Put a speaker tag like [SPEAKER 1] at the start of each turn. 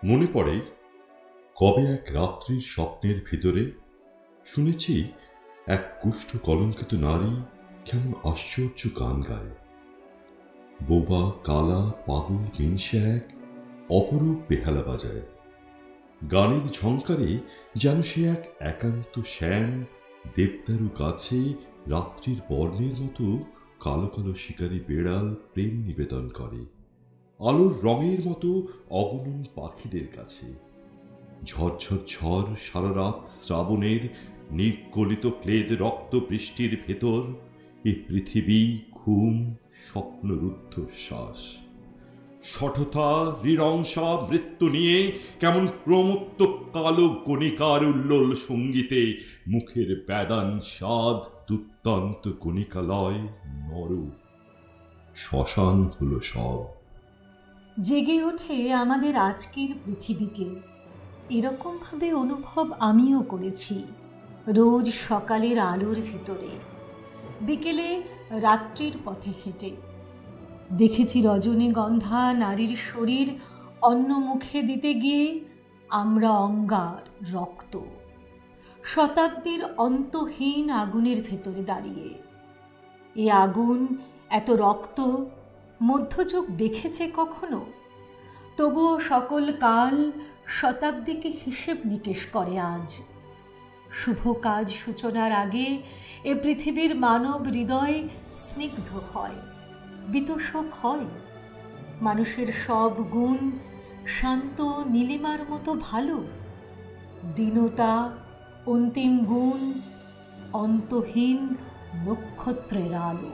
[SPEAKER 1] মনে পড়ে কবে এক রাত্রির স্বপ্নের ভিতরে শুনেছি এক কুষ্ঠ কলঙ্কিত নারী কেমন আশ্চর্য গান গায়। বোবা কালা পাগল মিনসে এক অপরূপ বেহালা বাজায়। গানের ঝংকারে যেন সে এক একান্ত শ্যাম দেবদারু গাছে রাত্রির বর্ণের মতো কালো কালো শিকারী বেড়াল প্রেম নিবেদন করে আলোর রঙের মতো অগণন পাখিদের কাছে। ঝরঝর ঝড় সারা রাত শ্রাবণের নির্গলিত ক্লেদ রক্ত বৃষ্টির ভেতর এ পৃথিবী ঘুম স্বপ্নরুদ্ধ শ্বাস শঠতা হৃরংসা মৃত্যু নিয়ে কেমন প্রমত্ত কালো গণিকার উল্লোল সঙ্গীতে মুখের ব্যাদান স্বাদ দুত্তান্ত গণিকালয় নর শ্মশান হলো সব।
[SPEAKER 2] জেগে ওঠে আমাদের আজকের পৃথিবীকে এরকমভাবে অনুভব আমিও করেছি। রোজ সকালের আলোর ভিতরে, বিকেলে রাত্রির পথে হেঁটে দেখেছি রজনীগন্ধা নারীর শরীর অন্য মুখে দিতে গিয়ে আমরা অঙ্গার রক্ত শতাব্দীর অন্তহীন আগুনের ভেতরে দাঁড়িয়ে। এ আগুন এত রক্ত মধ্যযুগ দেখেছে কখনো? তবুও সকল কাল শতাব্দীকে হিসেব নিকেশ করে আজ। শুভ কাজ সূচনার আগে এ পৃথিবীর মানব হৃদয় স্নিগ্ধ হয়, বিতোষক হয়। মানুষের সব গুণ শান্ত নীলিমার মতো ভালো। দীনতা, অন্তিম গুণ, অন্তহীন নক্ষত্রের আলো।